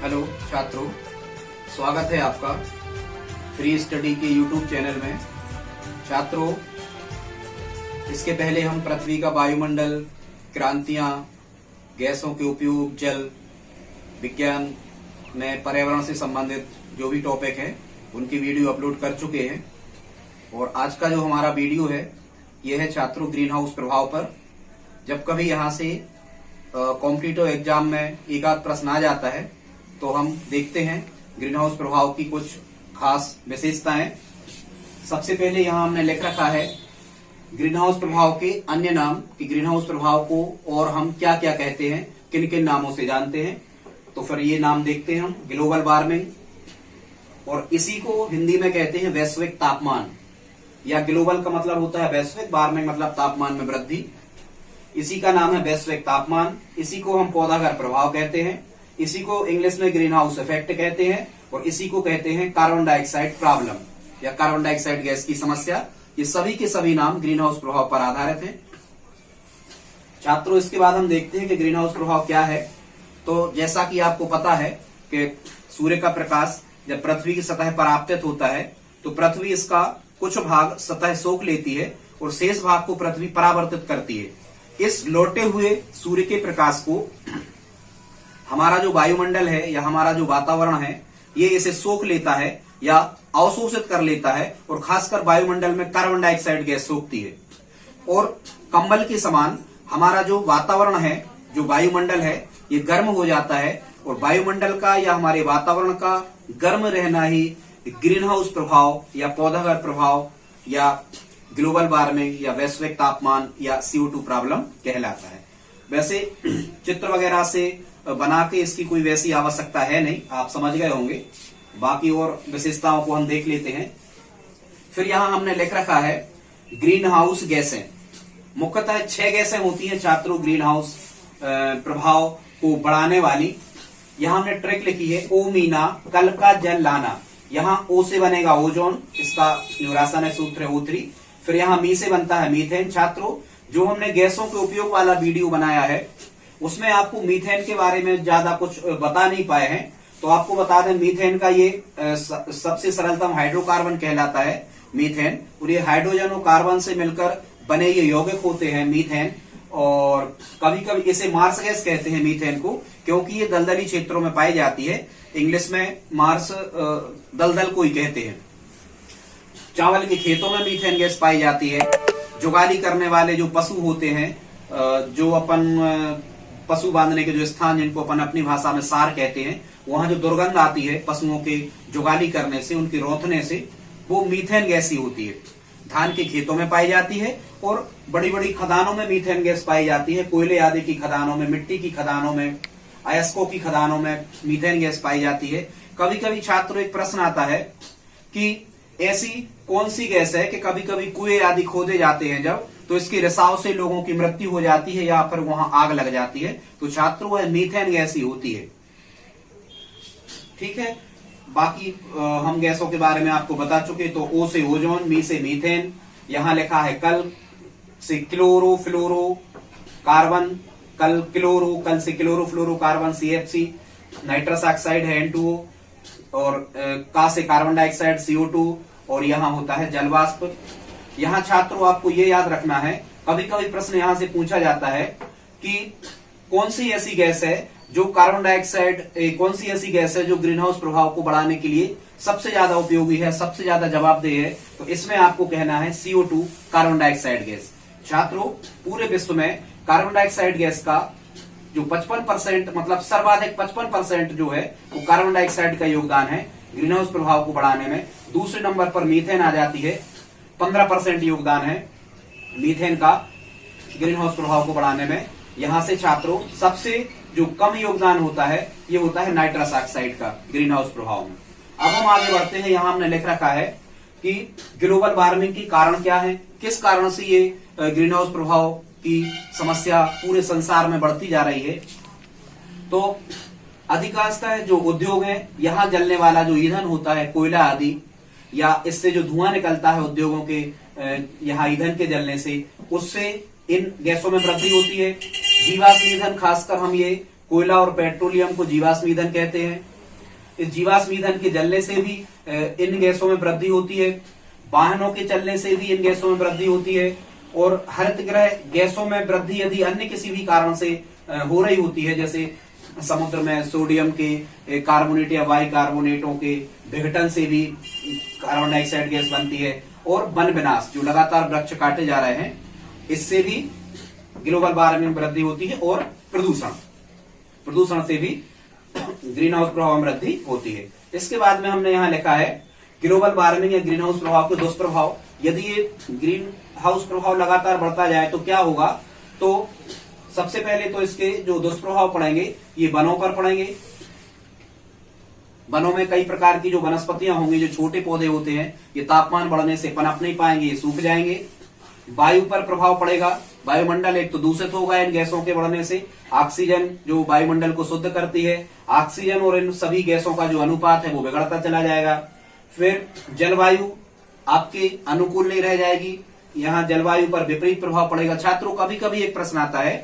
Hello छात्रों, स्वागत है आपका फ्री स्टडी के यूट्यूब चैनल में। छात्रों, इसके पहले हम पृथ्वी का वायुमंडल, क्रांतियां, गैसों के उपयोग, जल विज्ञान में पर्यावरण से संबंधित जो भी टॉपिक है उनकी वीडियो अपलोड कर चुके हैं। और आज का जो हमारा वीडियो है यह है छात्रों ग्रीन हाउस प्रभाव पर। जब कभी यहाँ से कॉम्पिटिटिव एग्जाम में एक आध प्रश्न आ जाता है तो हम देखते हैं ग्रीन हाउस प्रभाव की कुछ खास विशेषताएं। सबसे पहले यहाँ हमने लिख रखा है ग्रीन हाउस प्रभाव के अन्य नाम कि ग्रीन हाउस प्रभाव को और हम क्या क्या कहते हैं, किन किन नामों से जानते हैं। तो फिर ये नाम देखते हैं हम। ग्लोबल वार्मिंग, और इसी को हिंदी में कहते हैं वैश्विक तापमान, या ग्लोबल का मतलब होता है वैश्विक, वार्मिंग मतलब तापमान में वृद्धि। इसी का नाम है वैश्विक तापमान। इसी को हम पौधाघर प्रभाव कहते हैं। इसी को इंग्लिश में ग्रीन हाउस इफेक्ट कहते हैं। और इसी को कहते हैं कार्बन डाइऑक्साइड प्रॉब्लम या कार्बन डाइऑक्साइड गैस की समस्या। ये सभी के सभी नाम ग्रीन हाउस प्रभाव पर आधारित हैं। छात्रों, इसके बाद हम देखते हैं कि ग्रीन हाउस प्रभाव क्या है। तो जैसा कि आपको पता है कि सूर्य का प्रकाश जब पृथ्वी की सतह पर आपतित होता है तो पृथ्वी इसका कुछ भाग सतह सोख लेती है और शेष भाग को पृथ्वी परावर्तित करती है। इस लौटे हुए सूर्य के प्रकाश को हमारा जो वायुमंडल है या हमारा जो वातावरण है ये इसे सोख लेता है या अवशोषित कर लेता है, और खासकर वायुमंडल में कार्बन डाइऑक्साइड गैस सोखती है। और कंबल के समान हमारा जो वातावरण है, जो वायुमंडल है, ये गर्म हो जाता है। और वायुमंडल का या हमारे वातावरण का गर्म रहना ही ग्रीन हाउस प्रभाव या पौधाघर प्रभाव या ग्लोबल वार्मिंग या वैश्विक तापमान या CO2 प्रॉब्लम कहलाता है। वैसे चित्र वगैरह से बना के इसकी कोई वैसी आवश्यकता है नहीं, आप समझ गए होंगे। बाकी और विशेषताओं को हम देख लेते हैं। फिर यहां हमने लिख रखा है ग्रीन हाउस गैसें। मुख्यतः 6 गैसें होती हैं छात्रों ग्रीन हाउस प्रभाव को बढ़ाने वाली। यहां हमने ट्रिक लिखी है ओ मीना कल का जल लाना। यहाँ O से बनेगा ओजोन, इसका जो रासायनिक सूत्र है O3। फिर यहाँ मी से बनता है मीथेन। छात्रों, जो हमने गैसों के उपयोग वाला वीडियो बनाया है उसमें आपको मीथेन के बारे में ज्यादा कुछ बता नहीं पाए हैं, तो आपको बता दें मीथेन का ये सबसे सरलतम हाइड्रोकार्बन कहलाता है मीथेन। और ये हाइड्रोजन और कार्बन से मिलकर बने ये यौगिक होते हैं मीथेन। और कभी कभी इसे मार्स गैस कहते हैं मीथेन को, क्योंकि ये दलदली क्षेत्रों में पाई जाती है। इंग्लिश में मार्स दलदल को ही कहते हैं। चावल के खेतों में मीथेन गैस पाई जाती है। जुगाली करने वाले जो पशु होते हैं, जो अपन पशु बांधने के जो स्थान जिनको अपन अपनी भाषा में सार कहते हैं, वहां जो दुर्गंध आती है पशुओं के जुगाली करने से, उनके रोंथने से, वो मीथेन गैस ही होती है। धान के खेतों में पाई जाती है और बड़ी बड़ी खदानों में मीथेन गैस पाई जाती है। कोयले आदि की खदानों में, मिट्टी की खदानों में, अयस्कों की खदानों में मीथेन गैस पाई जाती है। कभी कभी छात्रों एक प्रश्न आता है कि ऐसी कौन सी गैस है कि कभी कभी कुएं आदि खोदे जाते हैं जब, तो इसके रिसाव से लोगों की मृत्यु हो जाती है या फिर वहां आग लग जाती है। तो छात्रों वह मीथेन गैस ही होती है। ठीक है, बाकी हम गैसों के बारे में आपको बता चुके। तो O से ओजोन, मी से मीथेन, यहां लिखा है कल से क्लोरो फ्लोरो कार्बन, कल क्लोरो, कल से क्लोरो फ्लोरो कार्बन CFC, नाइट्रस ऑक्साइड है N2O, और का से कार्बन डाइऑक्साइड CO2, और यहाँ होता है जल वाष्प। यहाँ छात्रों आपको ये याद रखना है, कभी कभी प्रश्न यहाँ से पूछा जाता है कि कौन सी ऐसी गैस है जो कार्बन डाइऑक्साइड, कौन सी ऐसी गैस है जो ग्रीन हाउस प्रभाव को बढ़ाने के लिए सबसे ज्यादा उपयोगी है, सबसे ज्यादा जवाबदेह है। तो इसमें आपको कहना है CO2 कार्बन डाइऑक्साइड गैस। छात्रों, पूरे विश्व में कार्बन डाइऑक्साइड गैस का जो 55% मतलब सर्वाधिक 55% जो है वो कार्बन डाइऑक्साइड का योगदान है ग्रीन हाउस प्रभाव को बढ़ाने में। दूसरे नंबर पर मीथेन आ जाती है, 15% योगदान है मीथेन का ग्रीन हाउस प्रभाव को बढ़ाने में। यहां से छात्रों सबसे जो कम योगदान होता है ये होता है नाइट्रस ऑक्साइड का ग्रीन हाउस प्रभाव में। अब हम आगे बढ़ते हैं। यहां हमने लिख रखा है कि ग्लोबल वार्मिंग की कारण क्या है, किस कारण से ये ग्रीन हाउस प्रभाव की समस्या पूरे संसार में बढ़ती जा रही है। तो अधिकांशतः जो उद्योग है, यहाँ जलने वाला जो ईंधन होता है कोयला आदि, या इससे जो धुआं निकलता है उद्योगों के यहाँ ईंधन के जलने से, उससे इन गैसों में वृद्धि होती है। जीवाश्म ईंधन, खासकर हम ये कोयला और पेट्रोलियम को जीवाश्म ईंधन कहते हैं। इस जीवाश्म ईंधन के जलने से भी इन गैसों में वृद्धि होती है, वाहनों के चलने से भी इन गैसों में वृद्धि होती है, और हरित गृह गैसों में वृद्धि यदि अन्य किसी भी कारण से हो रही होती है, जैसे समुद्र में सोडियम के कार्बोनेट या बाइकार्बोनेटों के विघटन से भी कार्बन डाइऑक्साइड गैस बनती है, और वन विनाश जो लगातार वृक्ष काटे जा रहे हैं इससे भी ग्लोबल वार्मिंग में वृद्धि होती है, और प्रदूषण से भी ग्रीन हाउस प्रभाव में वृद्धि होती है। इसके बाद में हमने यहाँ लिखा है ग्लोबल वार्मिंग या ग्रीन हाउस प्रभाव के दुष्प्रभाव। यदि ये ग्रीन हाउस प्रभाव लगातार बढ़ता जाए तो क्या होगा, तो सबसे पहले तो इसके जो दुष्प्रभाव पड़ेंगे ये वनों पर पड़ेंगे। वनों में कई प्रकार की जो वनस्पतियां होंगी, जो छोटे पौधे होते हैं, ये तापमान बढ़ने से पनप नहीं पाएंगे, ये सूख जाएंगे। वायु पर प्रभाव पड़ेगा, वायुमंडल एक तो दूषित होगा इन गैसों के बढ़ने से। ऑक्सीजन जो वायुमंडल को शुद्ध करती है, ऑक्सीजन और इन सभी गैसों का जो अनुपात है वो बिगड़ता चला जाएगा। फिर जलवायु आपके अनुकूल नहीं रह जाएगी, यहाँ जलवायु पर विपरीत प्रभाव पड़ेगा। छात्रों, कभी कभी एक प्रश्न आता है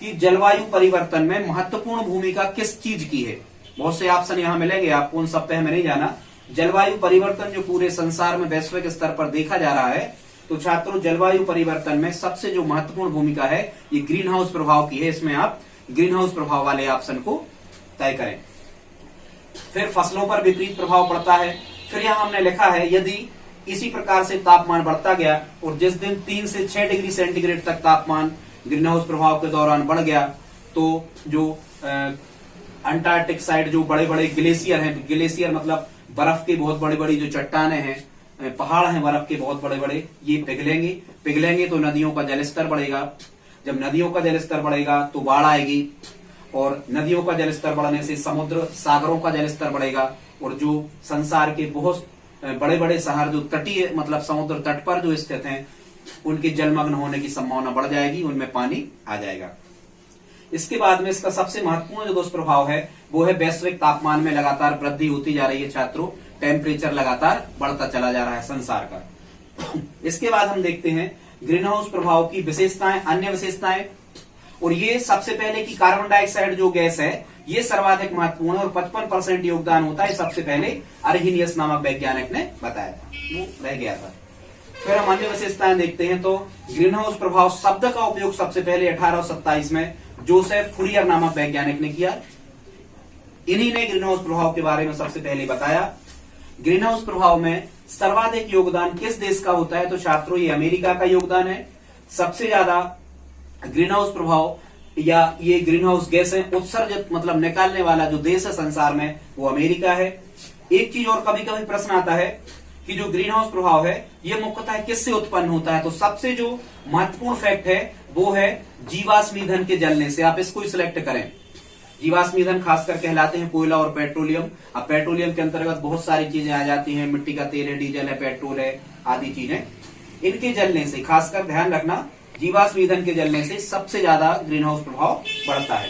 कि जलवायु परिवर्तन में महत्वपूर्ण भूमिका किस चीज की है। बहुत से ऑप्शन यहाँ मिलेंगे आपको, उन सब पे हमें नहीं जाना। जलवायु परिवर्तन जो पूरे संसार में वैश्विक स्तर पर देखा जा रहा है, तो छात्रों जलवायु परिवर्तन में सबसे जो महत्वपूर्ण भूमिका है ये ग्रीन हाउस प्रभाव की है। इसमें आप ग्रीन हाउस प्रभाव वाले ऑप्शन को तय करें। फिर फसलों पर विपरीत प्रभाव पड़ता है। फिर यहाँ हमने लिखा है यदि इसी प्रकार से तापमान बढ़ता गया और जिस दिन 3 से 6 डिग्री सेंटीग्रेड तक तापमान ग्रीन हाउस प्रभाव के दौरान बढ़ गया, तो जो अंटार्कटिक साइड जो बड़े बड़े ग्लेशियर हैं, ग्लेशियर मतलब बर्फ की बहुत बड़ी बड़ी जो चट्टानें हैं, पहाड़ हैं बर्फ के बहुत बड़े बड़े, ये पिघलेंगे तो नदियों का जलस्तर बढ़ेगा। जब नदियों का जलस्तर बढ़ेगा तो बाढ़ आएगी, और नदियों का जलस्तर बढ़ने से समुद्र सागरों का जलस्तर बढ़ेगा, और जो संसार के बहुत बड़े बड़े शहर जो तटीय मतलब समुद्र तट पर जो स्थित हैं उनके जलमग्न होने की संभावना बढ़ जाएगी, उनमें पानी आ जाएगा। इसके बाद में इसका सबसे महत्वपूर्ण जो दुष्प्रभाव है वो है वैश्विक तापमान में लगातार वृद्धि होती जा रही है। छात्रों, टेम्परेचर लगातार बढ़ता चला जा रहा है संसार का। इसके बाद हम देखते हैं ग्रीन हाउस प्रभाव की विशेषताएं, अन्य विशेषताएं, और ये सबसे पहले की कार्बन डाइऑक्साइड जो गैस है ये सर्वाधिक महत्वपूर्ण है और 55% योगदान होता है। सबसे पहले अर्हीनियस नामक वैज्ञानिक ने बताया था, वो रह गया था। फिर हम अन्य विशेषताएं देखते हैं तो ग्रीन हाउस प्रभाव शब्द का उपयोग सबसे पहले 1827 में जोसेफ फूरियर नामक वैज्ञानिक ने किया। इन्हीं ने ग्रीन हाउस प्रभाव के बारे में सबसे पहले बताया। ग्रीन हाउस प्रभाव में सर्वाधिक योगदान किस देश का होता है, तो छात्रों ये अमेरिका का योगदान है। सबसे ज्यादा ग्रीन हाउस प्रभाव या ये ग्रीन हाउस गैसें उत्सर्जित मतलब निकालने वाला जो देश है संसार में वो अमेरिका है। एक चीज और कभी कभी प्रश्न आता है कि जो ग्रीन हाउस प्रभाव है ये मुख्यतः किससे उत्पन्न होता है, तो सबसे जो महत्वपूर्ण फैक्ट है वो है जीवाश्म ईंधन के जलने से। आप इसको सिलेक्ट करें। जीवाश्म ईंधन खासकर कहलाते हैं कोयला और पेट्रोलियम। अब पेट्रोलियम के अंतर्गत बहुत सारी चीजें आ जाती हैं, मिट्टी का तेल है, डीजल है, पेट्रोल है, आदि चीजें। इनके जलने से खासकर ध्यान रखना, जीवाश्म ईंधन के जलने से सबसे ज्यादा ग्रीन हाउस प्रभाव बढ़ता है।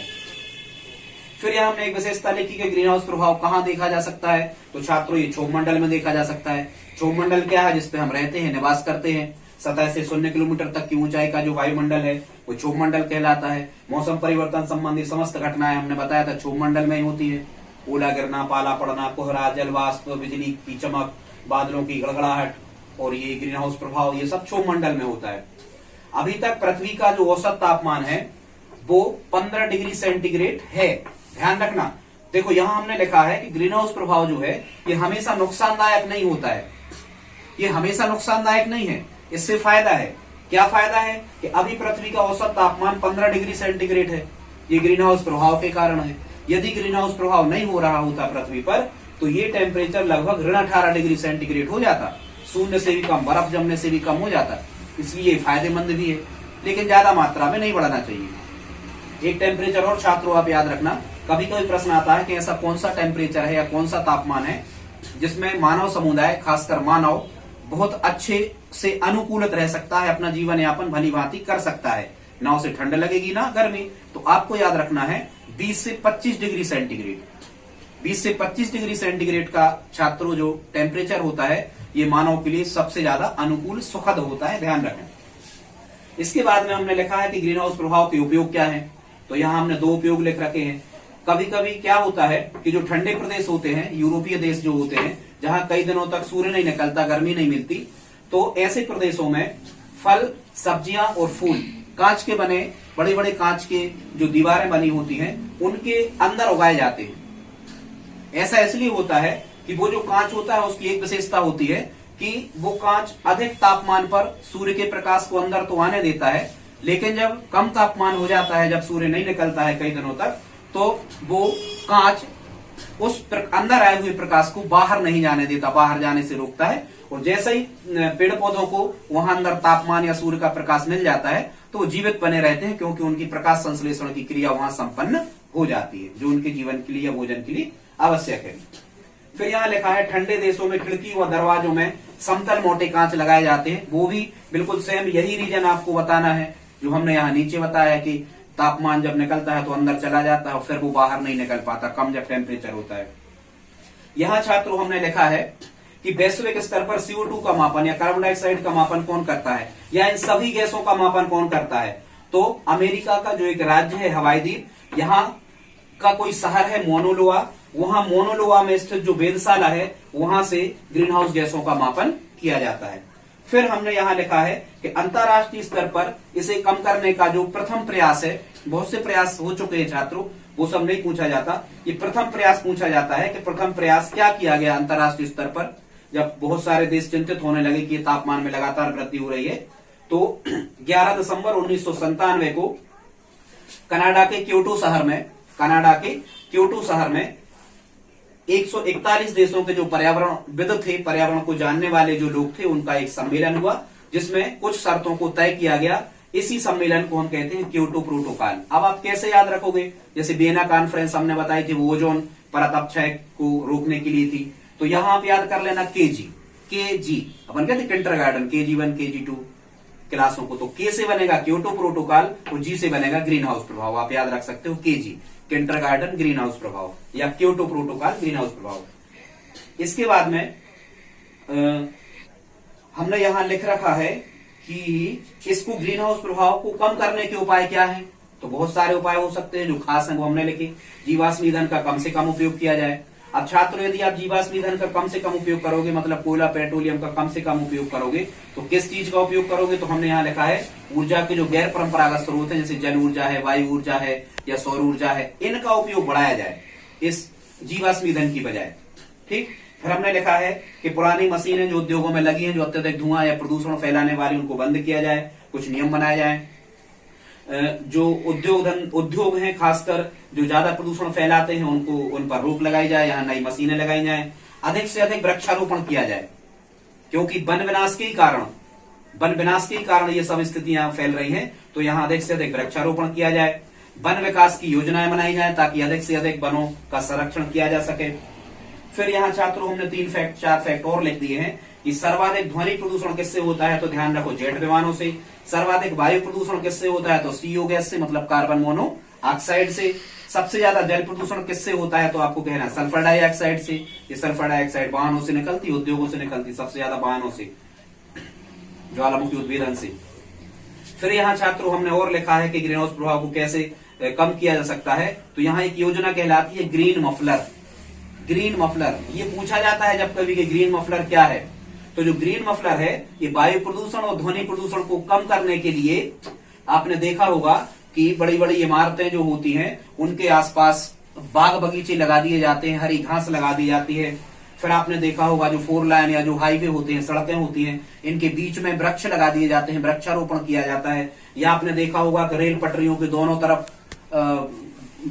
फिर यहाँ हमने एक विशेषता लिखी कि ग्रीन हाउस प्रभाव कहाँ देखा जा सकता है, तो छात्रों ये क्षोभ मंडल में देखा जा सकता है। क्षोभ मंडल क्या है, जिसपे हम रहते हैं, निवास करते हैं। सतह से 0 किलोमीटर तक की ऊंचाई का जो वायुमंडल है वो क्षोभ मंडल कहलाता है। मौसम परिवर्तन संबंधी समस्त घटनाएं हमने बताया था क्षोभ मंडल में ही होती है। ओला गिरना, पाला पड़ना, कोहरा, जलवाष्प, बिजली की चमक, बादलों की गड़गड़ाहट और ये ग्रीन हाउस प्रभाव, ये सब क्षोभ मंडल में होता है। अभी तक पृथ्वी का जो औसत तापमान है वो 15 डिग्री सेंटीग्रेड है। ध्यान रखना, देखो यहाँ हमने लिखा है कि ग्रीन हाउस प्रभाव जो है ये हमेशा नुकसानदायक नहीं होता है। ये हमेशा नुकसानदायक नहीं है, इससे फायदा है। क्या फायदा है कि अभी पृथ्वी का औसत तापमान 15 डिग्री सेंटीग्रेड है, ये ग्रीन हाउस प्रभाव के कारण है। यदि ग्रीन हाउस प्रभाव नहीं हो रहा होता पृथ्वी पर तो ये टेम्परेचर लगभग 18 डिग्री सेंटीग्रेड हो जाता, शून्य से भी कम, बर्फ जमने से भी कम हो जाता। इसलिए फायदेमंद भी है, लेकिन ज्यादा मात्रा में नहीं बढ़ाना चाहिए। एक टेम्परेचर और छात्रों आप याद रखना, कभी कभी प्रश्न आता है कि ऐसा कौन सा टेम्परेचर है या कौन सा तापमान है जिसमें मानव समुदाय, खासकर मानव, बहुत अच्छे से अनुकूलित रह सकता है, अपना जीवन यापन भली भांति कर सकता है। ना उसे ठंड लगेगी ना गर्मी। तो आपको याद रखना है 20 से 25 डिग्री सेंटीग्रेड। 20 से 25 डिग्री सेंटीग्रेड का छात्रों जो टेम्परेचर होता है ये मानव के लिए सबसे ज्यादा अनुकूल, सुखद होता है, ध्यान रखें। इसके बाद में हमने लिखा है कि ग्रीन हाउस प्रभाव के उपयोग क्या है, तो यहाँ हमने 2 उपयोग लिख रखे हैं। कभी कभी क्या होता है कि जो ठंडे प्रदेश होते हैं, यूरोपीय देश जो होते हैं, जहां कई दिनों तक सूर्य नहीं निकलता, गर्मी नहीं मिलती, तो ऐसे प्रदेशों में फल, सब्जियां और फूल कांच के बने, बड़े बड़े कांच के जो दीवारें बनी होती हैं उनके अंदर उगाए जाते हैं। ऐसा इसलिए होता है कि वो जो कांच होता है उसकी एक विशेषता होती है कि वो कांच अधिक तापमान पर सूर्य के प्रकाश को अंदर तो आने देता है, लेकिन जब कम तापमान हो जाता है, जब सूर्य नहीं निकलता है कई दिनों तक, तो वो कांच उस अंदर आए हुए प्रकाश को बाहर नहीं जाने देता, बाहर जाने से रोकता है। और जैसे ही पेड़ पौधों को वहां अंदर तापमान या सूर्य का प्रकाश मिल जाता है तो वो जीवित बने रहते हैं, क्योंकि उनकी प्रकाश संश्लेषण की क्रिया वहां संपन्न हो जाती है, जो उनके जीवन के लिए या भोजन के लिए आवश्यक है। फिर यहाँ लिखा है ठंडे देशों में खिड़की व दरवाजों में समतल मोटे कांच लगाए जाते हैं। वो भी बिल्कुल सेम यही रीजन आपको बताना है जो हमने यहाँ नीचे बताया कि तापमान जब निकलता है तो अंदर चला जाता है और फिर वो बाहर नहीं निकल पाता, कम जब टेम्परेचर होता है। यहाँ छात्रों हमने लिखा है कि वैश्विक स्तर पर CO2 का मापन या कार्बन डाइऑक्साइड का मापन कौन करता है, या इन सभी गैसों का मापन कौन करता है। तो अमेरिका का जो एक राज्य है हवाई द्वीप, यहाँ का कोई शहर है मोनोलोआ, वहां मोनोलोआ में स्थित जो वेधशाला है वहां से ग्रीन हाउस गैसों का मापन किया जाता है। फिर हमने यहाँ लिखा है कि अंतर्राष्ट्रीय स्तर पर इसे कम करने का जो प्रथम प्रयास है, बहुत से प्रयास हो चुके हैं छात्रों, वो सब नहीं पूछा जाता, ये प्रथम प्रयास पूछा जाता है कि प्रथम प्रयास क्या किया गया अंतर्राष्ट्रीय स्तर पर, जब बहुत सारे देश चिंतित होने लगे कि तापमान में लगातार वृद्धि हो रही है। तो 11 दिसंबर 1997 को कनाडा के क्योटो शहर में 141 देशों के जो पर्यावरणविद थे, पर्यावरण को जानने वाले जो लोग थे, उनका एक सम्मेलन हुआ जिसमें कुछ शर्तों को तय किया गया। इसी सम्मेलन को हम कहते हैं क्योटो प्रोटोकॉल। अब आप कैसे याद रखोगे, जैसे वियना कॉन्फ्रेंस हमने बताई थी, वो ओजोन परत अपक्षय को रोकने के लिए थी, तो यहां आप याद कर लेना केजी अपन कहते किंडरगार्टन, KG1 KG2 क्लासों को, तो के से बनेगा क्योटो प्रोटोकॉल और जी से बनेगा ग्रीन हाउस प्रभाव। आप याद रख सकते हो केजी किंडरगार्टन ग्रीन हाउस प्रभाव या क्योटो प्रोटोकॉल ग्रीन हाउस प्रभाव। इसके बाद में हमने यहां लिख रखा है कि इसको ग्रीन हाउस प्रभाव को कम करने के उपाय क्या हैं। तो बहुत सारे उपाय हो सकते हैं, जो खास हैं वो हमने लिखे। जीवाश्म ईंधन का कम से कम उपयोग किया जाए। अब छात्रों, यदि आप जीवाश्म ईंधन का कम से कम उपयोग करोगे, मतलब कोयला पेट्रोलियम का कम से कम उपयोग करोगे, तो किस चीज का उपयोग करोगे, तो हमने यहाँ लिखा है ऊर्जा के जो गैर परंपरागत स्रोत हैं, जैसे जल ऊर्जा है, वायु ऊर्जा है या सौर ऊर्जा है, इनका उपयोग बढ़ाया जाए इस जीवाश्म ईंधन की बजाय। ठीक। फिर हमने लिखा है कि पुरानी मशीनें जो उद्योगों में लगी हैं, जो अत्यधिक धुआं या प्रदूषण फैलाने वाली, उनको बंद किया जाए, कुछ नियम बनाए जाए। जो उद्योग हैं खासकर जो ज्यादा प्रदूषण फैलाते हैं, उन पर रोक लगाई जाए, यहाँ नई मशीनें लगाई जाए। अधिक से अधिक वृक्षारोपण किया जाए, क्योंकि वन विनाश के ही कारण ये सब स्थितियां फैल रही हैं, तो यहाँ अधिक से अधिक वृक्षारोपण किया जाए। वन विकास की योजनाएं बनाई जाए ताकि अधिक से अधिक वनों का संरक्षण किया जा सके। फिर यहाँ छात्रों हमने 4 फैक्ट और लिख दिए हैं कि सर्वाधिक ध्वनि प्रदूषण किससे होता है, तो ध्यान रखो जेट विमानों से। सर्वाधिक वायु प्रदूषण किससे होता है, तो CO गैस से, मतलब कार्बन मोनोऑक्साइड से। सबसे ज्यादा जल प्रदूषण किससे होता है, तो आपको कहना है सल्फर डाइऑक्साइड से। ये सल्फर डाइऑक्साइड वाहनों से निकलती, उद्योगों से निकलती, सबसे ज्यादा वाहनों से, ज्वालामुखी उद्भेदन से। फिर यहाँ छात्रों हमने और लिखा है कि ग्रीन हाउस प्रभाव को कैसे कम किया जा सकता है, तो यहाँ एक योजना कहलाती है ग्रीन मफलर। ये पूछा जाता है जब कभी कि ग्रीन मफलर क्या है, तो जो ग्रीन मफलर है ये वायु प्रदूषण और ध्वनि प्रदूषण को कम करने के लिए, आपने देखा होगा कि बड़ी बड़ी इमारतें जो होती हैं उनके आसपास बाग बगीचे लगा दिए जाते हैं, हरी घास लगा दी जाती है। फिर आपने देखा होगा जो 4 लाइन या जो हाईवे होते हैं, सड़कें होती हैं, इनके बीच में वृक्ष लगा दिए जाते हैं, वृक्षारोपण किया जाता है। या आपने देखा होगा कि रेल पटरियों के दोनों तरफ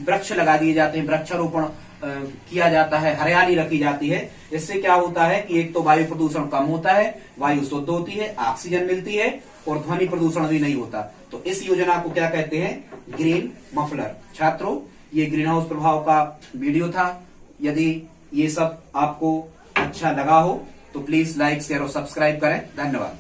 वृक्ष लगा दिए जाते हैं, वृक्षारोपण किया जाता है, हरियाली रखी जाती है। इससे क्या होता है कि एक तो वायु प्रदूषण कम होता है, वायु शुद्ध होती है, ऑक्सीजन मिलती है और ध्वनि प्रदूषण भी नहीं होता। तो इस योजना को क्या कहते हैं, ग्रीन मफलर। छात्रों, ये ग्रीन हाउस प्रभाव का वीडियो था। यदि ये सब आपको अच्छा लगा हो तो प्लीज लाइक, शेयर और सब्सक्राइब करें। धन्यवाद।